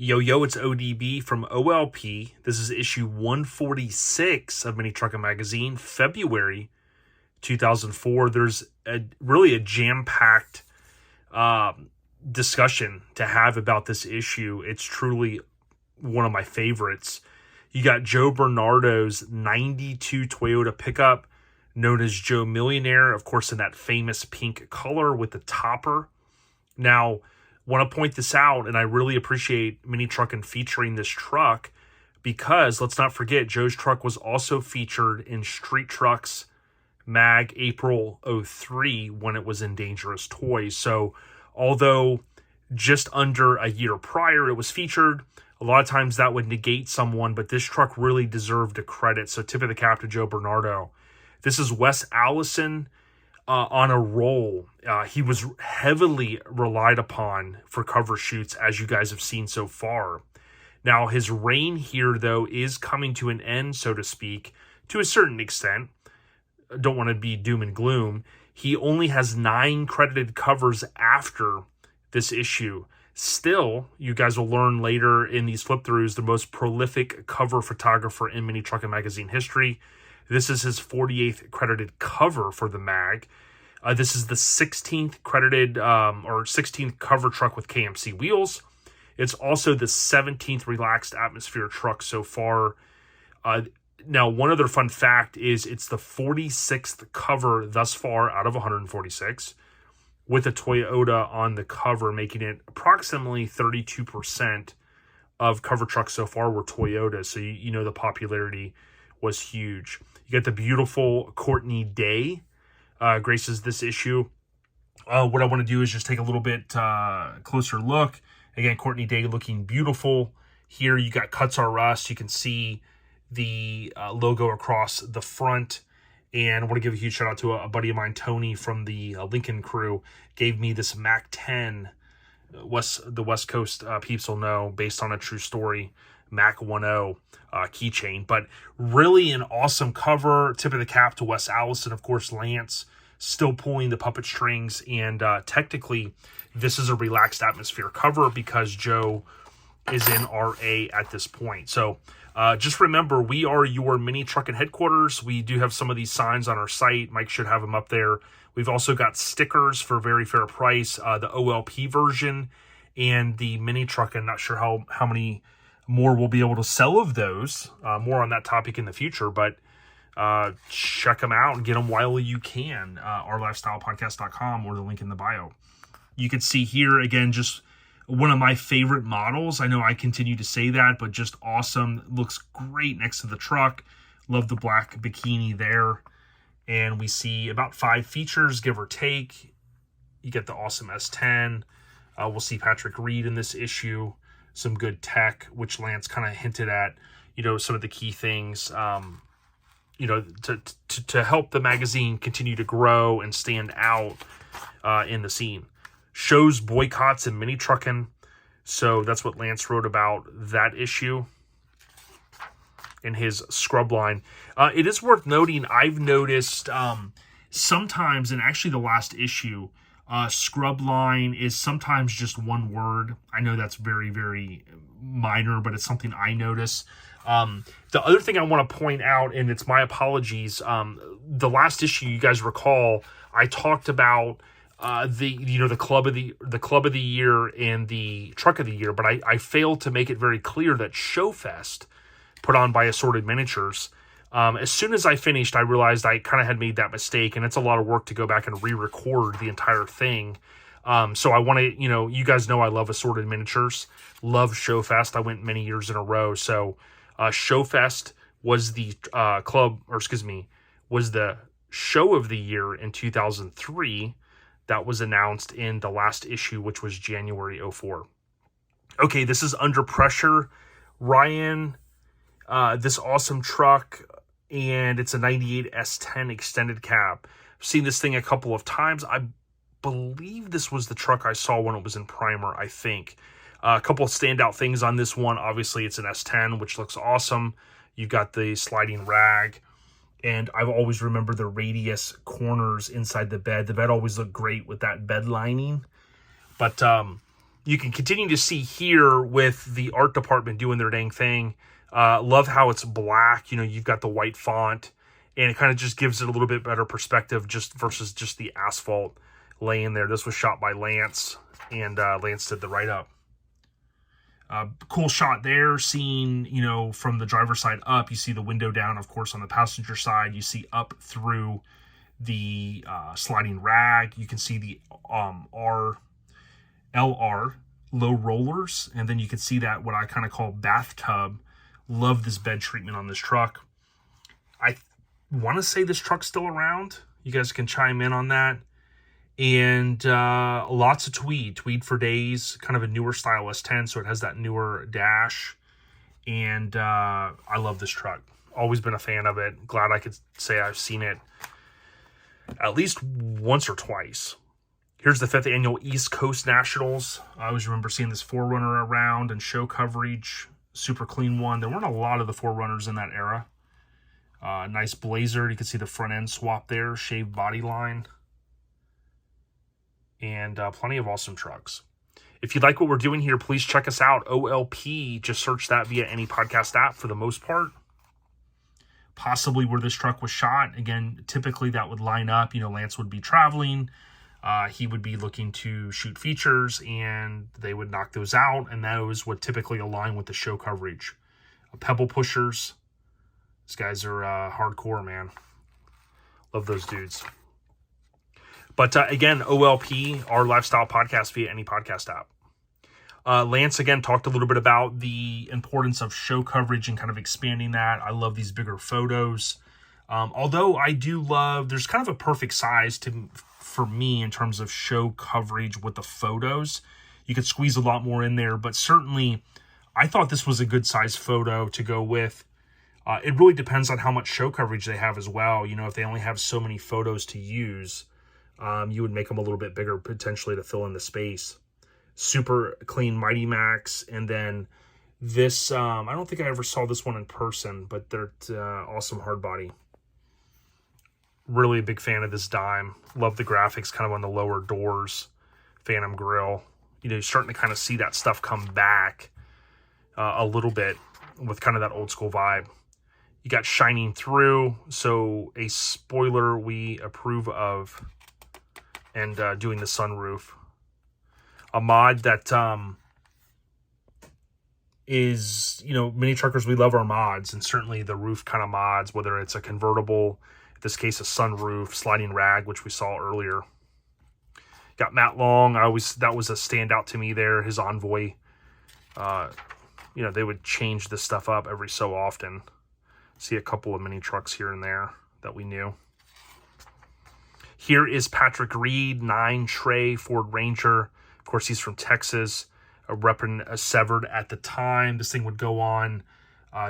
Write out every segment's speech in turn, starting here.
Yo, it's ODB from OLP. This is issue 146 of Mini Truckin Magazine, February 2004. There's really a jam-packed discussion to have about this issue. It's truly one of my favorites. You got Joe Bernardo's 92 Toyota pickup, known as Joe Millionaire, of course, in that famous pink color with the topper. Now, want to point this out, and I really appreciate Mini Truckin featuring this truck because, let's not forget, Joe's truck was also featured in Street Trucks Mag April 03 when it was in Dangerous Toys. So, although just under a year prior it was featured, a lot of times that would negate someone, but this truck really deserved a credit. So, tip of the cap to Joe Bernardo. This is Wes Allison on a roll. He was heavily relied upon for cover shoots, as you guys have seen so far. Now, his reign here, though, is coming to an end, so to speak, to a certain extent. Don't want to be doom and gloom. He only has 9 credited covers after this issue. Still, you guys will learn later in these flip-throughs, the most prolific cover photographer in Mini Truckin Magazine history. This is his 48th credited cover for the mag. This is the 16th credited or 16th cover truck with KMC Wheels. It's also the 17th relaxed atmosphere truck so far. Now, one other fun fact is it's the 46th cover thus far out of 146, with a Toyota on the cover, making it approximately 32% of cover trucks so far were Toyota. So you know the popularity was huge. You get the beautiful Courtney Day graces this issue. What I want to do is just take a little bit closer look. Again, Courtney Day looking beautiful. Here you got Kuts R Us. You can see the logo across the front. And I want to give a huge shout out to a buddy of mine, Tony, from the Lincoln crew. Gave me this Mac 10. The West Coast peeps will know, based on a true story, Mac 10 keychain. But really an awesome cover. Tip of the cap to Wes Allison, of course, Lance still pulling the puppet strings. And technically, this is a relaxed atmosphere cover because Joe is in RA at this point. So just remember, we are your Mini Truckin headquarters. We do have some of these signs on our site. Mike should have them up there. We've also got stickers for a very fair price. The OLP version and the Mini Truckin. Not sure how many more we'll be able to sell of those. More on that topic in the future, but check them out and get them while you can. ourlifestylepodcast.com or the link in the bio. You can see here, again, just one of my favorite models. I know I continue to say that, but just awesome. Looks great next to the truck. Love the black bikini there. And we see about 5 features, give or take. You get the awesome S10. We'll see Patrick Reed in this issue. Some good tech, which Lance kind of hinted at, you know, some of the key things, you know, to help the magazine continue to grow and stand out in the scene. Shows boycotts and Mini Truckin. So that's what Lance wrote about that issue in his scrub line. It is worth noting, I've noticed sometimes, and actually the last issue, scrub line is sometimes just one word. I know that's very, very minor, but it's something I notice. The other thing I want to point out, and it's my apologies, the last issue, you guys recall, I talked about the club of the year and the truck of the year, but I failed to make it very clear that Showfest, put on by Assorted Miniatures, as soon as I finished, I realized I kind of had made that mistake, and it's a lot of work to go back and re-record the entire thing. So I want to, you guys know I love Assorted Miniatures, love Showfest. I went many years in a row. So Showfest was the was the show of the year in 2003. That was announced in the last issue, which was January 04. Okay, this is Under Pressure. Ryan, this awesome truck, and it's a 98 S10 extended cab. I've seen this thing a couple of times. I believe this was the truck I saw when it was in primer, I think. A couple of standout things on this one. Obviously, it's an S10, which looks awesome. You've got the sliding rag. And I've always remembered the radius corners inside the bed. The bed always looked great with that bed lining. But you can continue to see here with the art department doing their dang thing. Love how it's black. You know, you've got the white font, and it kind of just gives it a little bit better perspective just versus just the asphalt laying there. This was shot by Lance, and Lance did the write-up. Cool shot there, seeing, you know, from the driver's side up, you see the window down. Of course, on the passenger side, you see up through the sliding rag. You can see the LR low rollers, and then you can see that what I kind of call bathtub. Love this bed treatment on this truck. I want to say this truck's still around. You guys can chime in on that. And lots of tweed for days, kind of a newer style S10, so it has that newer dash. And I love this truck. Always been a fan of it. Glad I could say I've seen it at least once or twice. Here's the 5th annual East Coast Nationals. I always remember seeing this 4Runner around and show coverage. Super clean one. There weren't a lot of the 4Runners in that era. Nice Blazer. You can see the front end swap there. Shaved body line. And plenty of awesome trucks. If you like what we're doing here, please check us out. OLP. Just search that via any podcast app for the most part. Possibly where this truck was shot. Again, typically that would line up. You know, Lance would be traveling. He would be looking to shoot features, and they would knock those out, and those would typically align with the show coverage. Pebble pushers. These guys are hardcore, man. Love those dudes. But again, OLP, our lifestyle podcast via any podcast app. Lance, again, talked a little bit about the importance of show coverage and kind of expanding that. I love these bigger photos. Although I do love, there's kind of a perfect size for me in terms of show coverage with the photos. You could squeeze a lot more in there, but certainly I thought this was a good size photo to go with. It really depends on how much show coverage they have as well. You know, if they only have so many photos to use, you would make them a little bit bigger potentially to fill in the space. Super clean Mighty Max. And then this, I don't think I ever saw this one in person, but they're awesome hard body. Really a big fan of this dime. Love the graphics kind of on the lower doors. Phantom grille. You know, you're starting to kind of see that stuff come back a little bit with kind of that old school vibe. You got shining through, so a spoiler we approve of, and doing the sunroof. A mod that is, you know, mini truckers, we love our mods, and certainly the roof kind of mods, whether it's a convertible, in this case a sunroof, sliding rag, which we saw earlier. Got Matt Long. That was a standout to me there. His Envoy. You know, they would change this stuff up every so often. See a couple of mini trucks here and there that we knew. Here is Patrick Reed, 9 Tray Ford Ranger. Of course, he's from Texas, repping Severed at the time. This thing would go on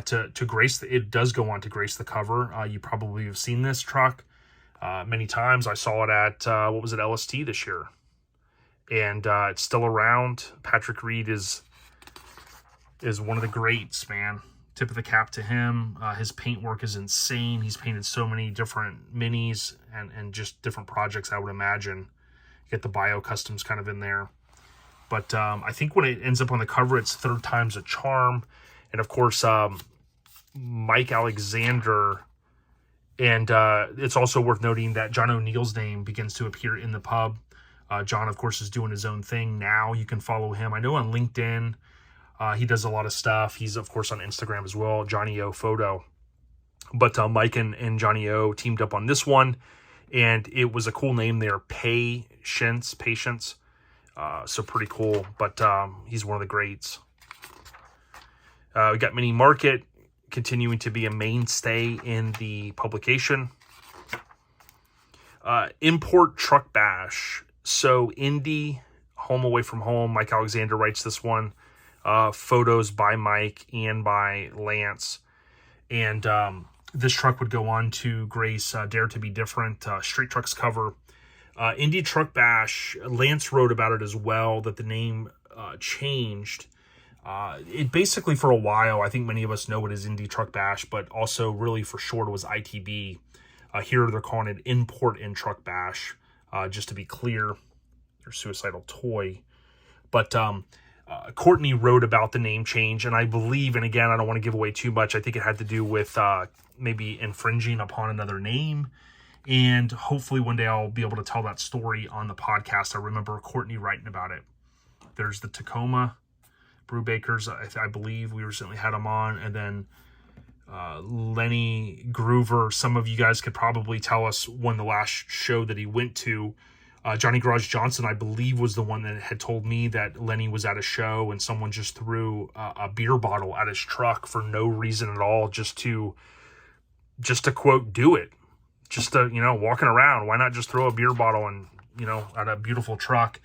to grace. It does go on to grace the cover. You probably have seen this truck many times. I saw it at what was it, LST this year, and it's still around. Patrick Reed is one of the greats, man. Tip of the cap to him. His paint work is insane. He's painted so many different minis and just different projects, I would imagine. Get the Bio Customs kind of in there. But I think when it ends up on the cover, it's third time's a charm. And, of course, Mike Alexander. And it's also worth noting that John O'Neill's name begins to appear in the pub. John, of course, is doing his own thing now. You can follow him. I know on LinkedIn. He does a lot of stuff. He's, of course, on Instagram as well, Johnny O Photo. But Mike and Johnny O teamed up on this one, and it was a cool name there, Patience. So pretty cool, but he's one of the greats. We got Mini Market continuing to be a mainstay in the publication. Import Truck Bash. So Indy, Home Away from Home, Mike Alexander writes this one. Photos by Mike and by Lance, and this truck would go on to grace Dare to Be Different, Street Trucks cover. Indie Truck Bash, Lance wrote about it as well, that the name changed. It basically for a while, I think many of us know it as Indie Truck Bash, but also really for short it was ITB. Here they're calling it Import in Truck Bash, just to be clear. Their suicidal toy. But Courtney wrote about the name change, and I believe, and again, I don't want to give away too much, I think it had to do with maybe infringing upon another name. And hopefully one day I'll be able to tell that story on the podcast. I remember Courtney writing about it. There's the Tacoma Brewbakers. I believe we recently had them on. And then Lenny Groover. Some of you guys could probably tell us when the last show that he went to. Johnny Garage Johnson, I believe, was the one that had told me that Lenny was at a show and someone just threw a beer bottle at his truck for no reason at all, just to quote, do it. Just to, walking around. Why not just throw a beer bottle and, at a beautiful truck?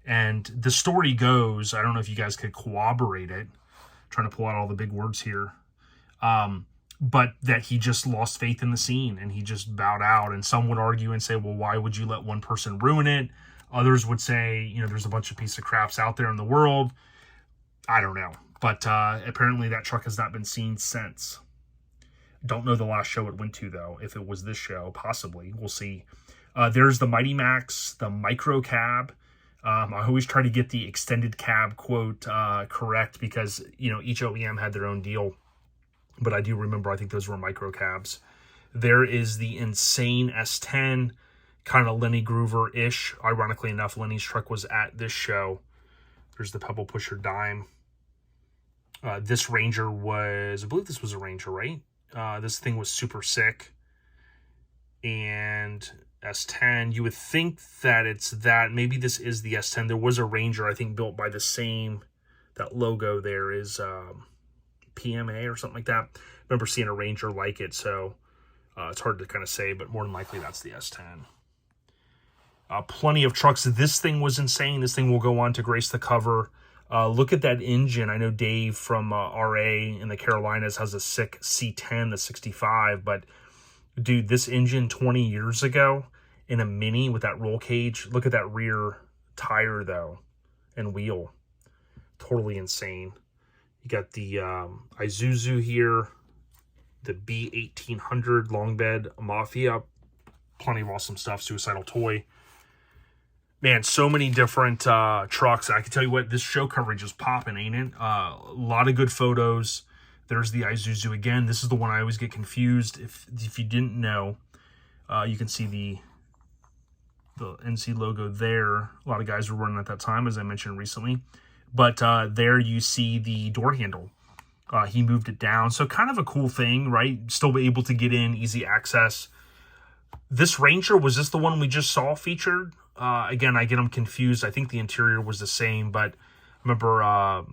And the story goes, I don't know if you guys could corroborate it. I'm trying to pull out all the big words here. But that he just lost faith in the scene and he just bowed out. And some would argue and say, well, why would you let one person ruin it? Others would say, there's a bunch of piece of craps out there in the world. I don't know. But apparently that truck has not been seen since. Don't know the last show it went to, though. If it was this show, possibly. We'll see. There's the Mighty Max, the micro cab. I always try to get the extended cab quote correct because, each OEM had their own deal. But I do remember, I think those were micro cabs. There is the insane S10, kind of Lenny Groover-ish. Ironically enough, Lenny's truck was at this show. There's the Pebble Pusher Dime. This Ranger was, I believe this was a Ranger, right? This thing was super sick. And S10, you would think that it's that. Maybe this is the S10. There was a Ranger, I think, built by the same, that logo there is PMA or something like that. I remember seeing a Ranger like it, so it's hard to kind of say, but more than likely that's the S10. Plenty of trucks. This thing was insane. This thing will go on to grace the cover. Look at that engine. I know Dave from RA in the Carolinas has a sick C10, the 65, but dude, this engine 20 years ago in a Mini with that roll cage. Look at that rear tire, though, and wheel. Totally insane. You got the Isuzu here, the B1800 long bed Mafia. Plenty of awesome stuff. Suicidal Toy. Man, so many different trucks. I can tell you what, this show coverage is popping, ain't it? A lot of good photos. There's the Isuzu again. This is the one I always get confused. If you didn't know, you can see the NC logo there. A lot of guys were running at that time, as I mentioned recently. But there you see the door handle. He moved it down. So kind of a cool thing, right? Still be able to get in, easy access. This Ranger, was this the one we just saw featured? Again, I get them confused. I think the interior was the same, but I remember,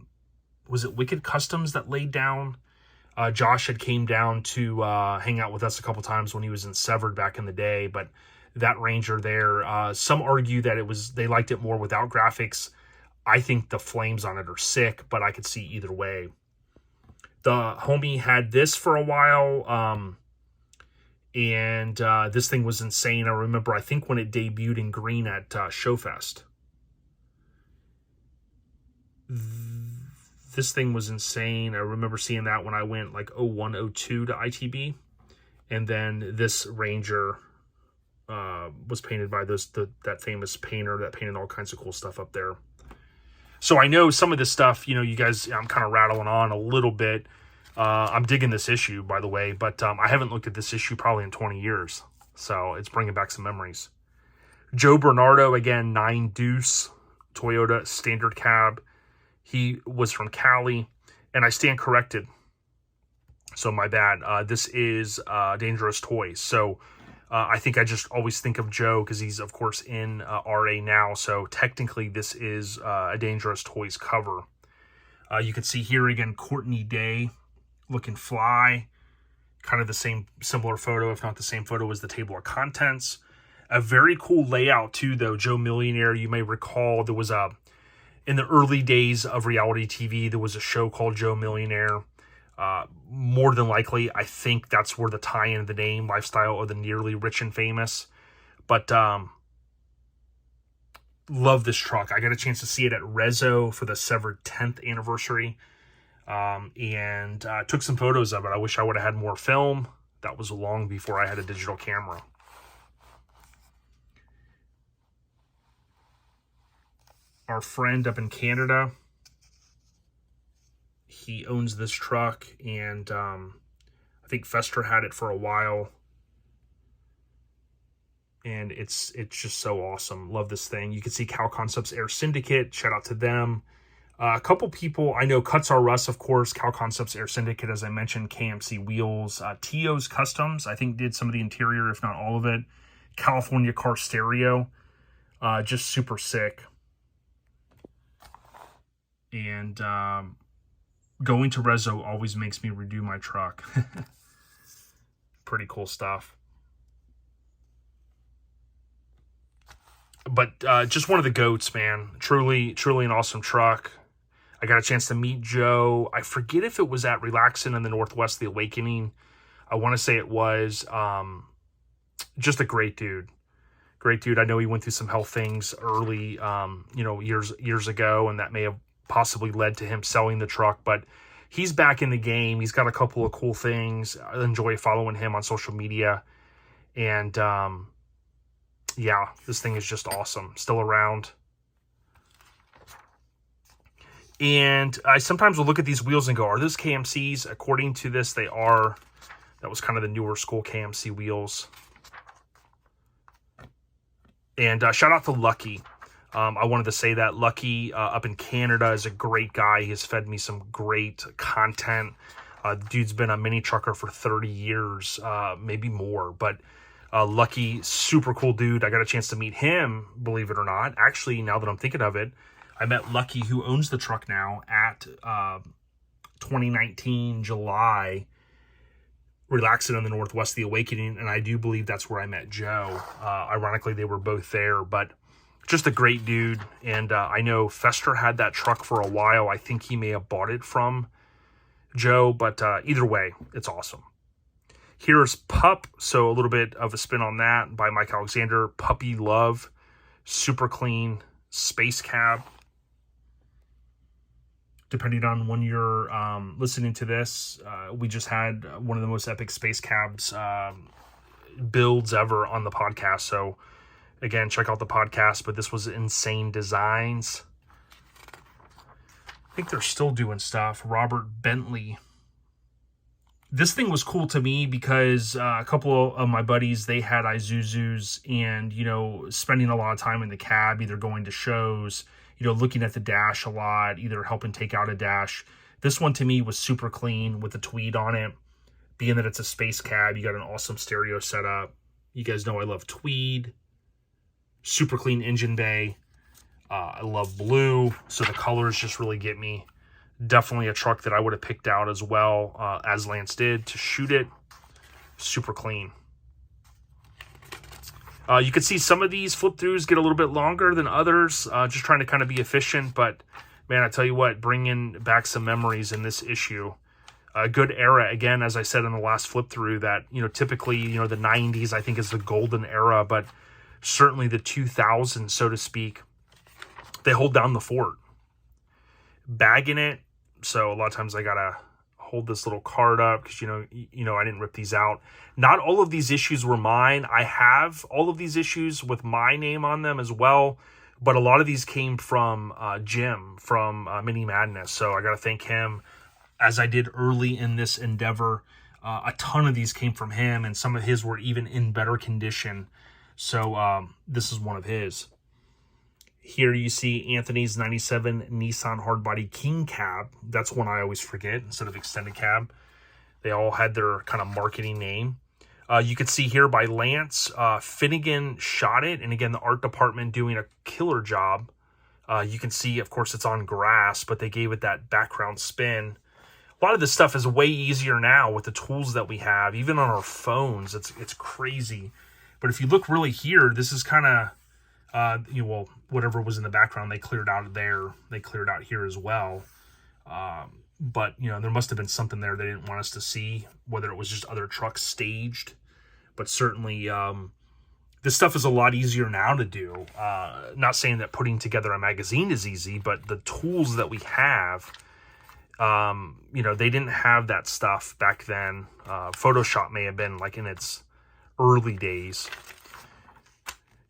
was it Wicked Customs that laid down? Josh had came down to hang out with us a couple times when he was in Severed back in the day, but that Ranger there, some argue that they liked it more without graphics. I think the flames on it are sick, but I could see either way. The homie had this for a while, and this thing was insane. I remember, I think when it debuted in green at Showfest. This thing was insane. I remember seeing that when I went like 01, 02 to ITB. And then this Ranger was painted by that famous painter that painted all kinds of cool stuff up there. So I know some of this stuff, you guys, I'm kind of rattling on a little bit. I'm digging this issue, by the way, but I haven't looked at this issue probably in 20 years. So it's bringing back some memories. Joe Bernardo, again, 9 Deuce, Toyota standard cab. He was from Cali, and I stand corrected. So my bad. This is Dangerous Toys. So I think I just always think of Joe because he's, of course, in RA now. So technically, this is a Dangerous Toys cover. You can see here again, Courtney Day looking fly. Kind of the same, similar photo, if not the same photo as the table of contents. A very cool layout, too, though. Joe Millionaire, you may recall, there was in the early days of reality TV, there was a show called Joe Millionaire. More than likely, I think that's where the tie-in of the name, Lifestyle of the Nearly Rich and Famous. But love this truck. I got a chance to see it at Rezo for the Severed 10th anniversary. And took some photos of it. I wish I would have had more film. That was long before I had a digital camera. our friend up in Canada. He owns this truck, and I think Fester had it for a while. And it's just so awesome. Love this thing. You can see Kal Koncepts Air Syndicate. Shout out to them. A couple people I know, Kuts R Us, of course, Kal Koncepts Air Syndicate, as I mentioned, KMC Wheels, Tio's Customs, I think did some of the interior, if not all of it. California Car Stereo, just super sick. And going to Rezo always makes me redo my truck. Pretty cool stuff. But just one of the goats, man. Truly an awesome truck. I got a chance to meet Joe. I forget if it was at Relaxin' in the Northwest, The Awakening. I want to say it was. Just a great dude. Great dude. I know he went through some health things early, years ago, and that may have possibly led to him selling the truck. But he's back in the game. He's got a couple of cool things. I enjoy following him on social media. And yeah, this thing is just awesome. Still around. And I sometimes will look at these wheels and go, are those KMCs? According to this, they are. That was kind of the newer school KMC wheels. And shout out to Lucky. I wanted to say that Lucky up in Canada is a great guy. He has fed me some great content. The dude's been a mini trucker for 30 years, maybe more. But Lucky, super cool dude. I got a chance to meet him, believe it or not. Actually, now that I'm thinking of it, I met Lucky, who owns the truck now, at 2019 July, Relaxin' in the Northwest, The Awakening, and I do believe that's where I met Joe. Ironically, they were both there, but just a great dude. And I know Fester had that truck for a while. I think he may have bought it from Joe, but either way, it's awesome. Here's Pup, so a little bit of a spin on that by Mike Alexander. Puppy Love, super clean space cab. Depending on when you're listening to this, we just had one of the most epic space cabs builds ever on the podcast. So again, check out the podcast, but this was Insane Designs. I think they're still doing stuff. Robert Bentley. This thing was cool to me because a couple of my buddies, they had Isuzus, and, spending a lot of time in the cab, either going to shows, looking at the dash a lot, either helping take out a dash. This one to me was super clean with the tweed on it. Being that it's a space cab, you got an awesome stereo setup. You guys know I love tweed. Super clean engine bay. I love blue, so the colors just really get me. Definitely a truck that I would have picked out as well, as Lance did, to shoot it. Super clean. You can see some of these flip-throughs get a little bit longer than others, just trying to kind of be efficient. But, man, I tell you what, bringing back some memories in this issue. A good era, again, as I said in the last flip-through, that, typically, the 90s, I think, is the golden era. But certainly the 2000s, so to speak, they hold down the fort. Bagging it, so a lot of times I got to hold this little card up because, I didn't rip these out. Not all of these issues were mine. I have all of these issues with my name on them as well, but a lot of these came from Jim from Mini Madness, so I got to thank him. As I did early in this endeavor, a ton of these came from him, and some of his were even in better condition, so this is one of his. Here you see Anthony's 97 Nissan Hardbody King Cab. That's one I always forget instead of Extended Cab. They all had their kind of marketing name. You can see here by Lance, Finnegan shot it. And again, the art department doing a killer job. You can see, of course, it's on grass, but they gave it that background spin. A lot of this stuff is way easier now with the tools that we have, even on our phones. It's crazy. But if you look really here, this is kind of... whatever was in the background, they cleared out there. They cleared out here as well. But, there must have been something there they didn't want us to see, whether it was just other trucks staged. But certainly, this stuff is a lot easier now to do. Not saying that putting together a magazine is easy, but the tools that we have, they didn't have that stuff back then. Photoshop may have been like in its early days.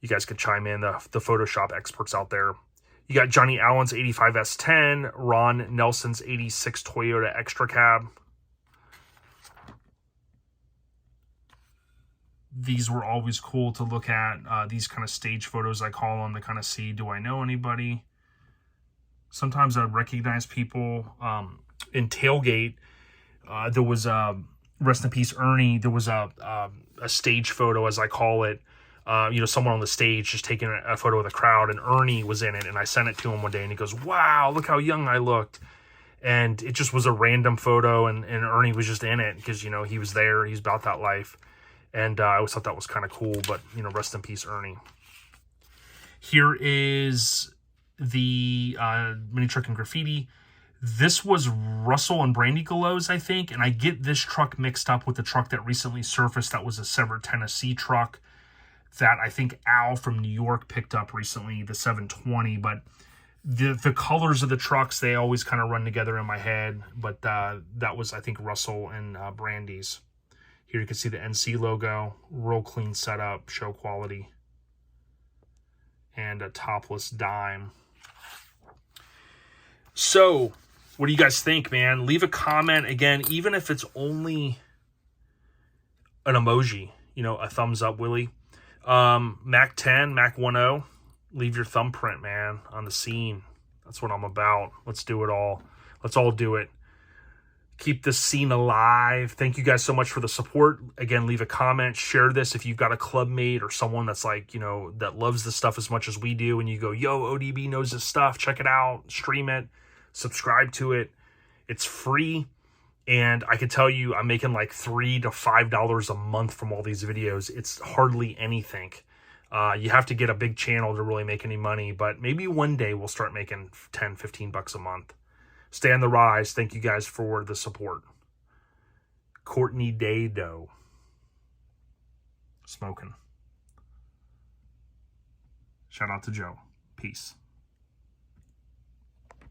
You guys could chime in, the Photoshop experts out there. You got Johnny Allen's 85 S10, Ron Nelson's 86 Toyota Extra Cab. These were always cool to look at. These kind of stage photos, I call them, to kind of see, do I know anybody? Sometimes I recognize people. In Tailgate, there was rest in peace, Ernie. There was a stage photo, as I call it. Someone on the stage just taking a photo of the crowd, and Ernie was in it. And I sent it to him one day, and he goes, "Wow, look how young I looked." And it just was a random photo, and Ernie was just in it because, he was there. He's about that life. And I always thought that was kind of cool, but, rest in peace, Ernie. Here is the Mini Truckin Graffiti. This was Russell and Brandy Gallows, I think, and I get this truck mixed up with the truck that recently surfaced. That was a Severn, Tennessee truck that I think Al from New York picked up recently, the 720, but the colors of the trucks, they always kind of run together in my head, but that was, I think, Russell and Brandy's. Here you can see the NC logo, real clean setup, show quality, and a topless dime. So, what do you guys think, man? Leave a comment, again, even if it's only an emoji, a thumbs up, Willie. Mac 10, Mac 10, leave your thumbprint, man, on the scene. That's what I'm about. Let's do it all. Let's all do it. Keep this scene alive. Thank you guys so much for the support. Again, leave a comment, share this if you've got a club mate or someone that's like, that loves this stuff as much as we do, and you go, yo, ODB knows this stuff, check it out, stream it, subscribe to it. It's free, and I can tell you I'm making like $3 to $5 a month from all these videos. It's hardly anything. You have to get a big channel to really make any money, but maybe one day we'll start making 10, 15 bucks a month. Stay on the rise. Thank you guys for the support. Courtney Dado. Smoking. Shout out to Joe. Peace.